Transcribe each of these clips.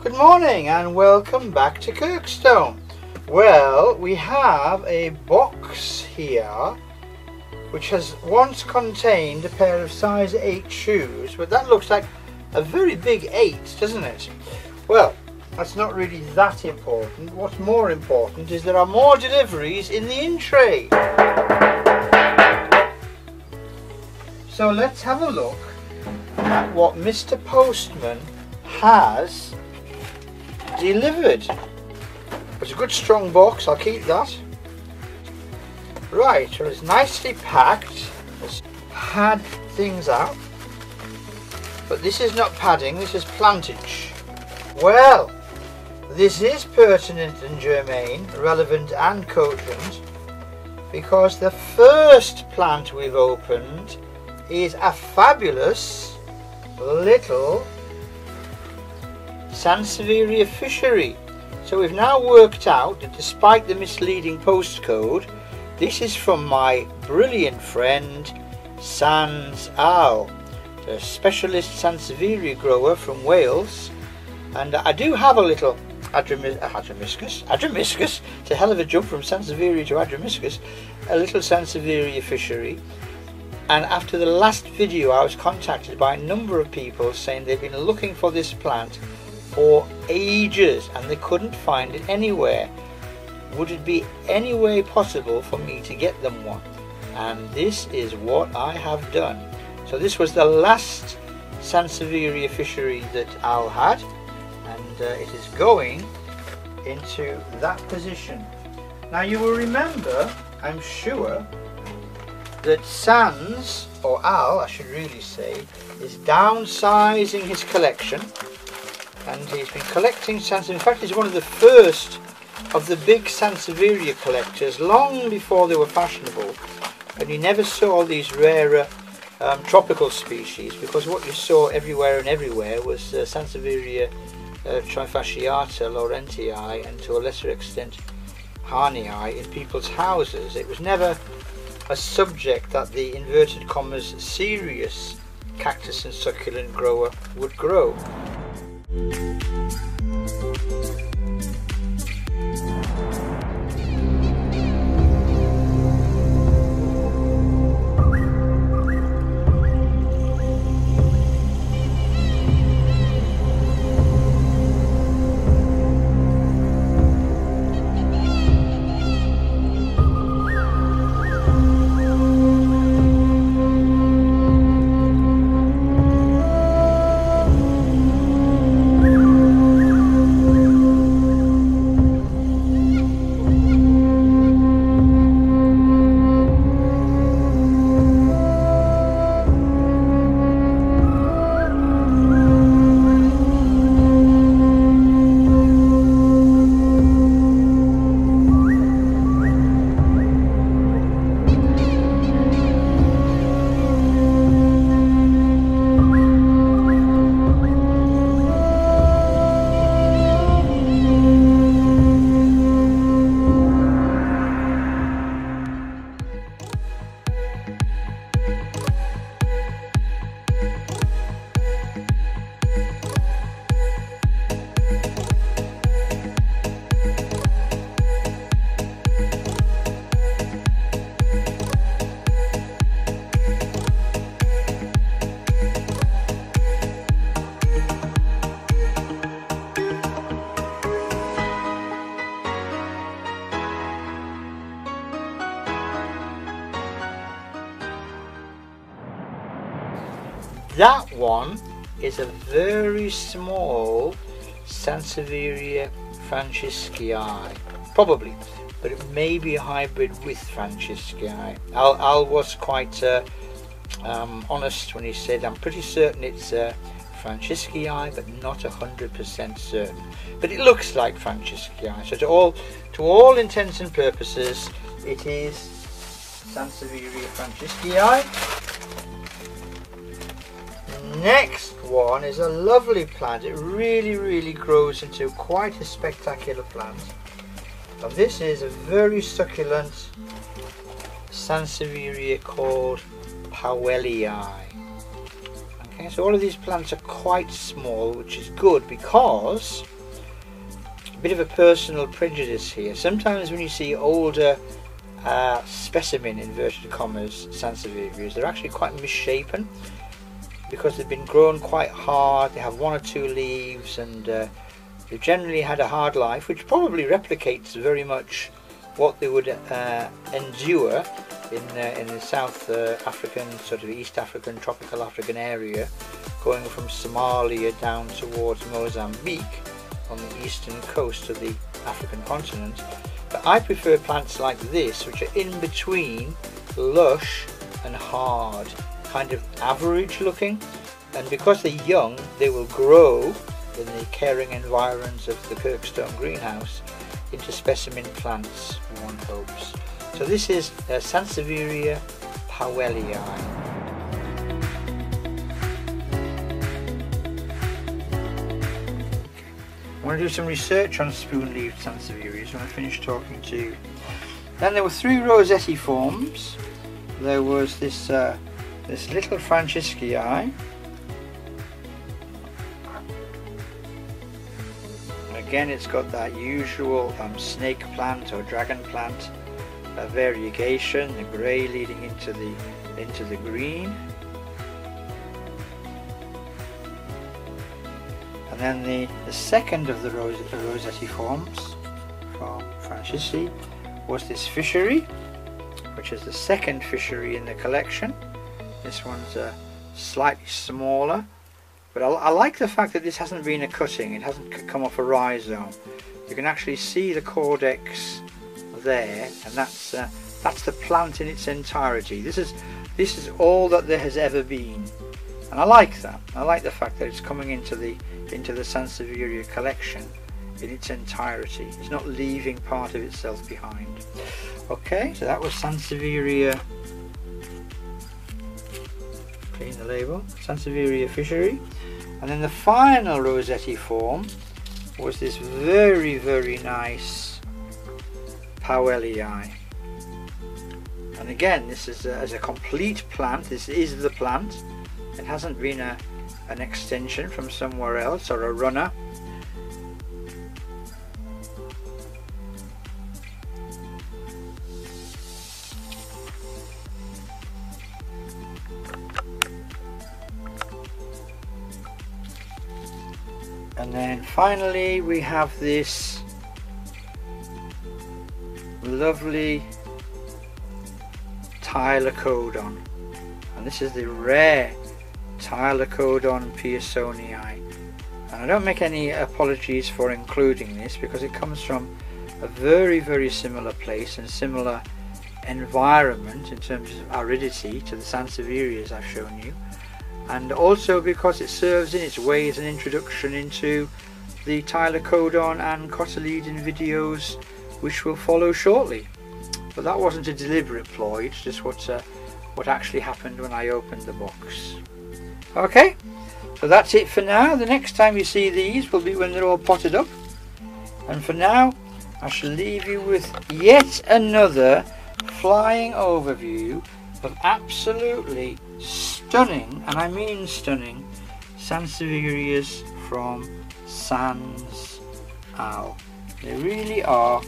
Good morning and welcome back to Kirkstone. Well, we have a box here which has once contained a pair of size 8 shoes, but that looks like a very big 8, doesn't it? Well, that's not really that important. What's more important is there are more deliveries in the in tray. So let's have a look at what Mr. Postman has delivered. It's a good strong box, I'll keep that. Right, so it's nicely packed. It's had things out, but this is not padding, this is plantage. Well, this is pertinent and germane, relevant and cogent, because the first plant we've opened is a fabulous little Sansevieria fishery. So we've now worked out that despite the misleading postcode, this is from my brilliant friend Sans Al, a specialist Sansevieria grower from Wales. And I do have a little Adramyscus, it's a hell of a jump from Sansevieria to Adramyscus, a little Sansevieria fishery. And after the last video I was contacted by a number of people saying they've been looking for this plant for ages and they couldn't find it anywhere. Would it be any way possible for me to get them one? And this is what I have done. So this was the last Sansevieria fishery that Al had, and it is going into that position. Now you will remember, I'm sure, that Sans, or Al I should really say, is downsizing his collection, and he's been collecting Sansevieria. In fact, he's one of the first of the big Sansevieria collectors long before they were fashionable, and you never saw these rarer tropical species, because what you saw everywhere and everywhere was Sansevieria trifasciata, laurentii, and to a lesser extent harnii in people's houses. It was never a subject that the inverted commas serious cactus and succulent grower would grow. That one is a very small Sansevieria franciscii, probably, but it may be a hybrid with franciscii. Al was quite honest when he said, I'm pretty certain it's franciscii, but not 100% certain. But it looks like franciscii, so to all intents and purposes, it is Sansevieria franciscii. Next one is a lovely plant. It really grows into quite a spectacular plant. And this is a very succulent Sansevieria called Powellii. Okay, so all of these plants are quite small, which is good because a bit of a personal prejudice here. Sometimes when you see older specimen, inverted commas, Sansevierias, they're actually quite misshapen because they've been grown quite hard. They have one or two leaves, and they've generally had a hard life, which probably replicates very much what they would endure in the South African, sort of East African, tropical African area, going from Somalia down towards Mozambique on the eastern coast of the African continent. But I prefer plants like this, which are in between lush and hard, kind of average looking, and because they're young they will grow in the caring environs of the Kirkstone greenhouse into specimen plants, one hopes. So this is Sansevieria powellii. I want to do some research on spoon-leaved Sansevierias when I finish talking to you. Then there were 3 Rossetti forms. There was this this little Franciscii. Again, it's got that usual snake plant or dragon plant variegation, the grey leading into the green. And then the second of the Rossetti forms from Francisci was this fishery, which is the second fishery in the collection. This one's slightly smaller, but I like the fact that this hasn't been a cutting, it hasn't come off a rhizome. You can actually see the caudex there, and that's the plant in its entirety. This is all that there has ever been, and I like that. I like the fact that it's coming into the Sansevieria collection in its entirety. It's not leaving part of itself behind. Okay, so that was Sansevieria. Clean the label. Sansevieria fishery, and then the final Rossetti form was this very, very nice powellii. And again, this is as a complete plant. This is the plant. It hasn't been an extension from somewhere else or a runner. And then finally we have this lovely Tylocodon, and this is the rare Tylocodon pearsonii, and I don't make any apologies for including this because it comes from a very, very similar place and similar environment in terms of aridity to the Sansevierias I've shown you, and also because it serves in its way as an introduction into the Tylocodon and cotyledon videos which will follow shortly. But that wasn't a deliberate ploy, it's just what actually happened when I opened the box. Okay, so that's it for now. The next time you see these will be when they're all potted up, and for now I shall leave you with yet another flying overview of absolutely stunning, and I mean stunning, Sansevierias from Sans Al. They really are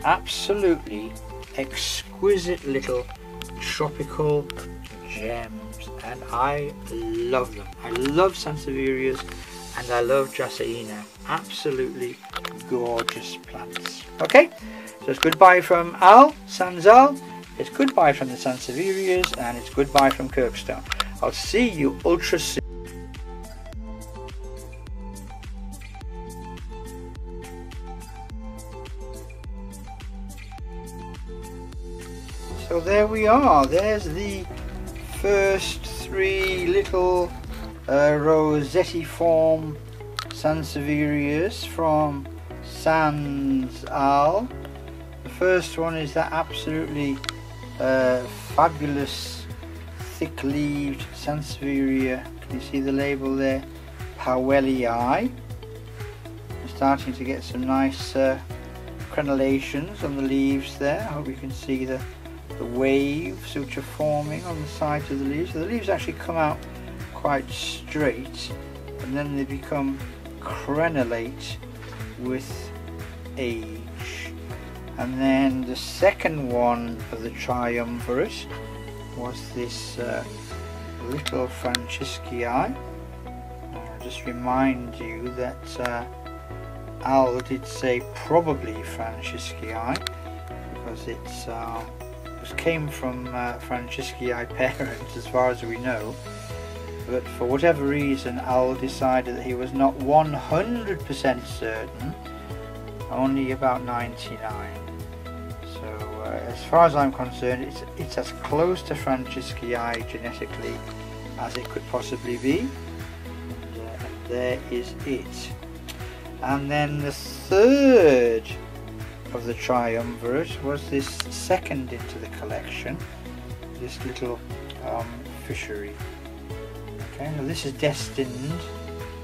absolutely exquisite little tropical gems, and I love them. I love Sansevierias and I love Dracæna. Absolutely gorgeous plants. Okay, so it's goodbye from Al, Sans Al, it's goodbye from the Sansevierias, and it's goodbye from Kirkstone. I'll see you ultra soon. So there we are, there's the first 3 little Rossetti form Sansevierias from Sans Al. The first one is that absolutely fabulous thick-leaved Sansevieria. Can you see the label there? Powellii. We're starting to get some nice crenellations on the leaves there. I hope you can see the waves which are forming on the sides of the leaves. So the leaves actually come out quite straight, and then they become crenellate with age. And then the second one of the triumvirate was this little Francisci. I'll just remind you that Al did say probably Francisci because it came from Francisci parents as far as we know, but for whatever reason Al decided that he was not 100% certain, only about 99. So as far as I'm concerned, it's as close to Francisci genetically as it could possibly be, and there is it. And then the third of the triumvirate was this second into the collection, this little fishery. Okay, now this is destined,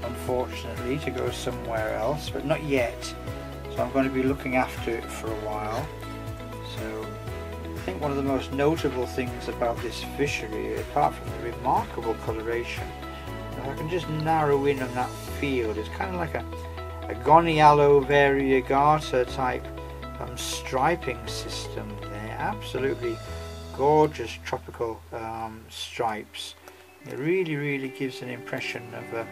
unfortunately, to go somewhere else, but not yet. So I'm going to be looking after it for a while. So I think one of the most notable things about this fishery, apart from the remarkable coloration, if I can just narrow in on that field, it's kind of like a Gonialo variegata type striping system there. Absolutely gorgeous tropical stripes. It really gives an impression of a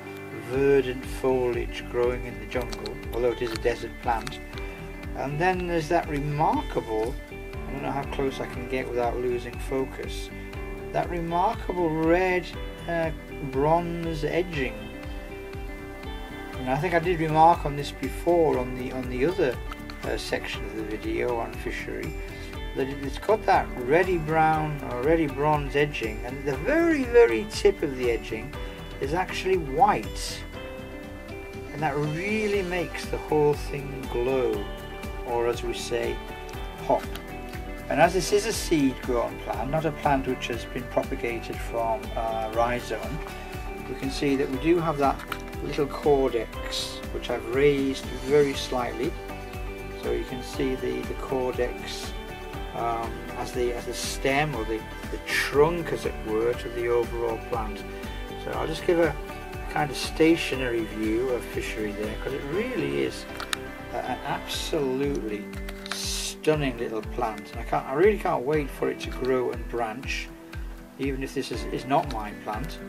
verdant foliage growing in the jungle, although it is a desert plant. And then there's that remarkable, I don't know how close I can get without losing focus, that remarkable red bronze edging. And I think I did remark on this before on the other section of the video on fishery, that it's got that reddy brown or reddy bronze edging, and the very tip of the edging is actually white, and that really makes the whole thing glow, or as we say, pop. And as this is a seed grown plant, not a plant which has been propagated from rhizome, we can see that we do have that little caudex which I've raised very slightly, so you can see the caudex as the stem, or the trunk as it were, to the overall plant. So I'll just give a kind of stationary view of fishery there, because it really is an absolutely stunning little plant, and I really can't wait for it to grow and branch, even if this is not my plant.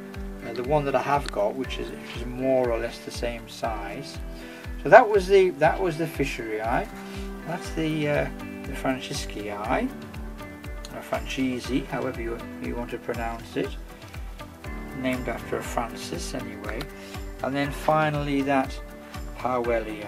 The one that I have got, which is more or less the same size. So that was the fishery eye. That's the Francisci, or Francisi, however you want to pronounce it, named after a Francis anyway. And then finally that Powellii.